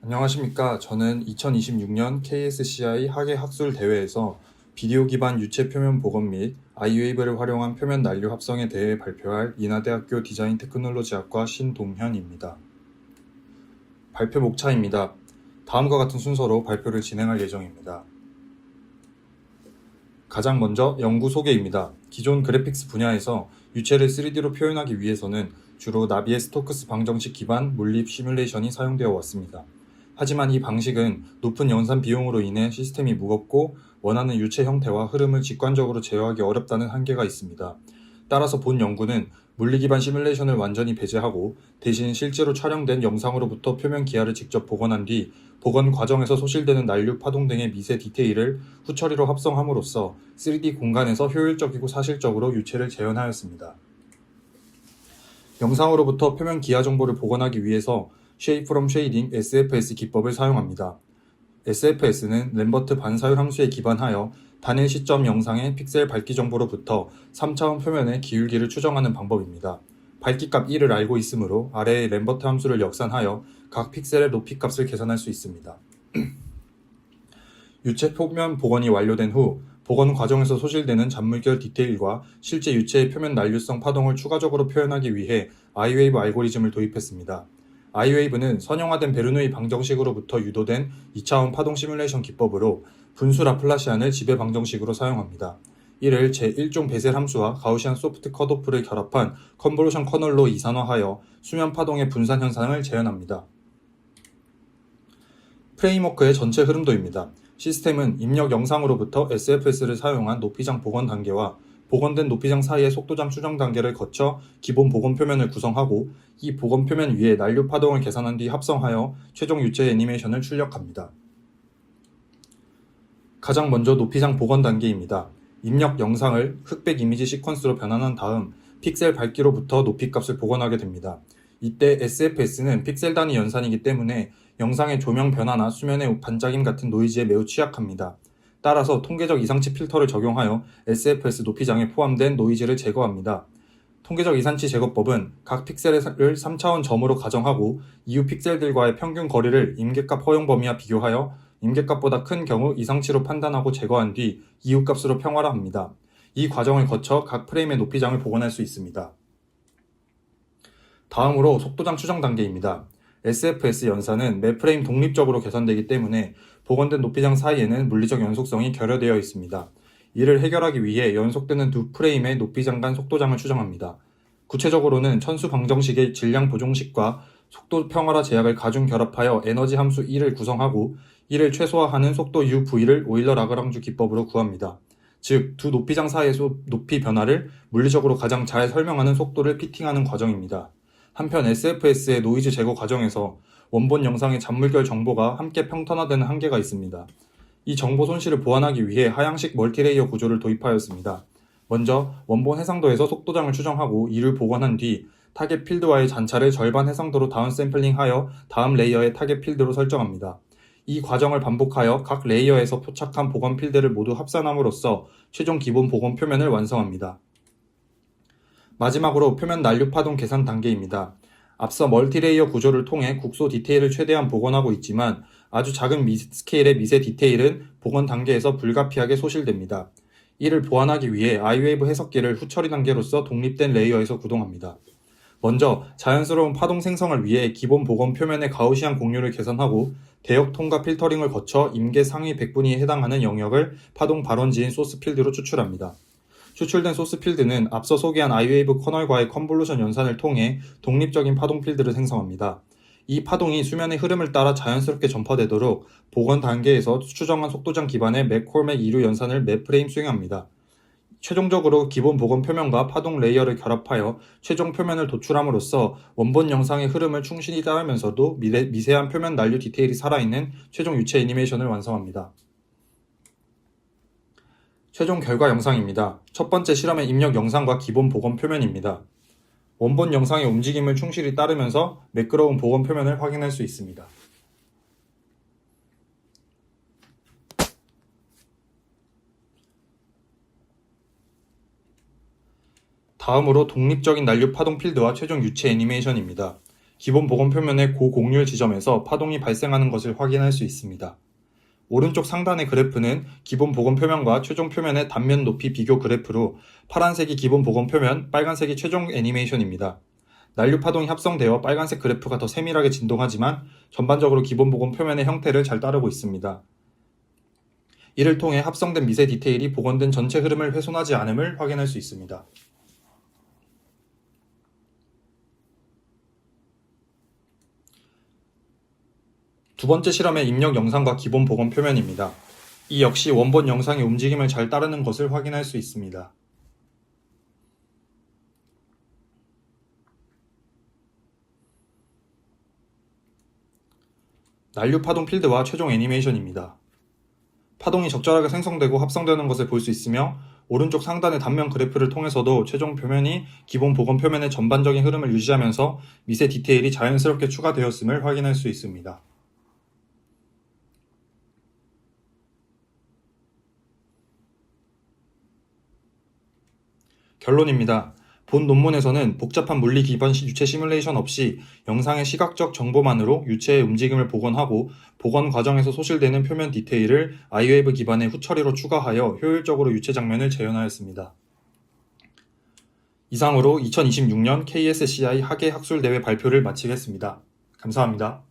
안녕하십니까. 저는 2026년 KSCI 학예학술 대회에서 비디오 기반 유체 표면 복원 및 아이웨이브를 활용한 표면 난류 합성에 대해 발표할 인하대학교 디자인 테크놀로지학과 신동현입니다. 발표 목차입니다. 다음과 같은 순서로 발표를 진행할 예정입니다. 가장 먼저 연구 소개입니다. 기존 그래픽스 분야에서 유체를 3D로 표현하기 위해서는 주로 나비에스토크스 방정식 기반 몰립 시뮬레이션이 사용되어 왔습니다. 하지만 이 방식은 높은 연산 비용으로 인해 시스템이 무겁고 원하는 유체 형태와 흐름을 직관적으로 제어하기 어렵다는 한계가 있습니다. 따라서 본 연구는 물리 기반 시뮬레이션을 완전히 배제하고 대신 실제로 촬영된 영상으로부터 표면 기하를 직접 복원한 뒤 복원 과정에서 소실되는 난류 파동 등의 미세 디테일을 후처리로 합성함으로써 3D 공간에서 효율적이고 사실적으로 유체를 재현하였습니다. 영상으로부터 표면 기하 정보를 복원하기 위해서 Shape from Shading SFS 기법을 사용합니다. SFS는 램버트 반사율 함수에 기반하여 단일 시점 영상의 픽셀 밝기 정보로부터 3차원 표면의 기울기를 추정하는 방법입니다. 밝기값 1을 알고 있으므로 아래의 램버트 함수를 역산하여 각 픽셀의 높이값을 계산할 수 있습니다. 유체 표면 복원이 완료된 후 복원 과정에서 소실되는 잔물결 디테일과 실제 유체의 표면 난류성 파동을 추가적으로 표현하기 위해 아이웨이브 알고리즘을 도입했습니다. 아이웨이브는 선형화된 베르누이 방정식으로부터 유도된 2차원 파동 시뮬레이션 기법으로 분수 라플라시안을 지배 방정식으로 사용합니다. 이를 제1종 베셀 함수와 가우시안 소프트 컷오프를 결합한 컨볼루션 커널로 이산화하여 수면 파동의 분산 현상을 재현합니다. 프레임워크의 전체 흐름도입니다. 시스템은 입력 영상으로부터 SFS를 사용한 높이장 복원 단계와 복원된 높이장 사이의 속도장 추정 단계를 거쳐 기본 복원 표면을 구성하고 이 복원 표면 위에 난류 파동을 계산한 뒤 합성하여 최종 유체 애니메이션을 출력합니다. 가장 먼저 높이장 복원 단계입니다. 입력 영상을 흑백 이미지 시퀀스로 변환한 다음 픽셀 밝기로부터 높이값을 복원하게 됩니다. 이때 SFS는 픽셀 단위 연산이기 때문에 영상의 조명 변화나 수면의 반짝임 같은 노이즈에 매우 취약합니다. 따라서 통계적 이상치 필터를 적용하여 SFS 높이장에 포함된 노이즈를 제거합니다. 통계적 이상치 제거법은 각 픽셀을 3차원 점으로 가정하고 이후 픽셀들과의 평균 거리를 임계값 허용 범위와 비교하여 임계값보다 큰 경우 이상치로 판단하고 제거한 뒤 이후 값으로 평화화합니다. 이 과정을 거쳐 각 프레임의 높이장을 복원할 수 있습니다. 다음으로 속도장 추정 단계입니다. SFS 연산은 매 프레임 독립적으로 계산되기 때문에 복원된 높이장 사이에는 물리적 연속성이 결여되어 있습니다. 이를 해결하기 위해 연속되는 두 프레임의 높이장 간 속도장을 추정합니다. 구체적으로는 천수 방정식의 질량 보정식과 속도 평활화 제약을 가중 결합하여 에너지 함수 1을 구성하고 이를 최소화하는 속도 UV를 오일러 라그랑주 기법으로 구합니다. 즉, 두 높이장 사이의 높이 변화를 물리적으로 가장 잘 설명하는 속도를 피팅하는 과정입니다. 한편 SFS의 노이즈 제거 과정에서 원본 영상의 잔물결 정보가 함께 평탄화되는 한계가 있습니다. 이 정보 손실을 보완하기 위해 하향식 멀티레이어 구조를 도입하였습니다. 먼저 원본 해상도에서 속도장을 추정하고 이를 복원한 뒤 타겟 필드와의 잔차를 절반 해상도로 다운샘플링하여 다음 레이어의 타겟 필드로 설정합니다. 이 과정을 반복하여 각 레이어에서 포착한 복원 필드를 모두 합산함으로써 최종 기본 복원 표면을 완성합니다. 마지막으로 표면 난류 파동 계산 단계입니다. 앞서 멀티레이어 구조를 통해 국소 디테일을 최대한 복원하고 있지만 아주 작은 스케일의 미세 디테일은 복원 단계에서 불가피하게 소실됩니다. 이를 보완하기 위해 아이웨이브 해석기를 후처리 단계로서 독립된 레이어에서 구동합니다. 먼저 자연스러운 파동 생성을 위해 기본 복원 표면의 가우시안 공률을 계산하고 대역 통과 필터링을 거쳐 임계 상위 100분위에 해당하는 영역을 파동 발원지인 소스 필드로 추출합니다. 추출된 소스 필드는 앞서 소개한 아이웨이브 커널과의 컨볼루션 연산을 통해 독립적인 파동 필드를 생성합니다. 이 파동이 수면의 흐름을 따라 자연스럽게 전파되도록 복원 단계에서 추정한 속도장 기반의 맥콜맥 이류 연산을 매 프레임 수행합니다. 최종적으로 기본 복원 표면과 파동 레이어를 결합하여 최종 표면을 도출함으로써 원본 영상의 흐름을 충실히 따르면서도 미세한 표면 난류 디테일이 살아있는 최종 유체 애니메이션을 완성합니다. 최종 결과 영상입니다. 첫 번째 실험의 입력 영상과 기본 복원 표면입니다. 원본 영상의 움직임을 충실히 따르면서 매끄러운 복원 표면을 확인할 수 있습니다. 다음으로 독립적인 난류 파동 필드와 최종 유체 애니메이션입니다. 기본 복원 표면의 고곡률 지점에서 파동이 발생하는 것을 확인할 수 있습니다. 오른쪽 상단의 그래프는 기본 복원 표면과 최종 표면의 단면 높이 비교 그래프로 파란색이 기본 복원 표면, 빨간색이 최종 애니메이션입니다. 난류 파동이 합성되어 빨간색 그래프가 더 세밀하게 진동하지만 전반적으로 기본 복원 표면의 형태를 잘 따르고 있습니다. 이를 통해 합성된 미세 디테일이 복원된 전체 흐름을 훼손하지 않음을 확인할 수 있습니다. 두 번째 실험의 입력 영상과 기본 복원 표면입니다. 이 역시 원본 영상의 움직임을 잘 따르는 것을 확인할 수 있습니다. 난류 파동 필드와 최종 애니메이션입니다. 파동이 적절하게 생성되고 합성되는 것을 볼 수 있으며 오른쪽 상단의 단면 그래프를 통해서도 최종 표면이 기본 복원 표면의 전반적인 흐름을 유지하면서 미세 디테일이 자연스럽게 추가되었음을 확인할 수 있습니다. 결론입니다. 본 논문에서는 복잡한 물리 기반 유체 시뮬레이션 없이 영상의 시각적 정보만으로 유체의 움직임을 복원하고 복원 과정에서 소실되는 표면 디테일을 아이웨이브 기반의 후처리로 추가하여 효율적으로 유체 장면을 재현하였습니다. 이상으로 2026년 KSCI 학예 학술대회 발표를 마치겠습니다. 감사합니다.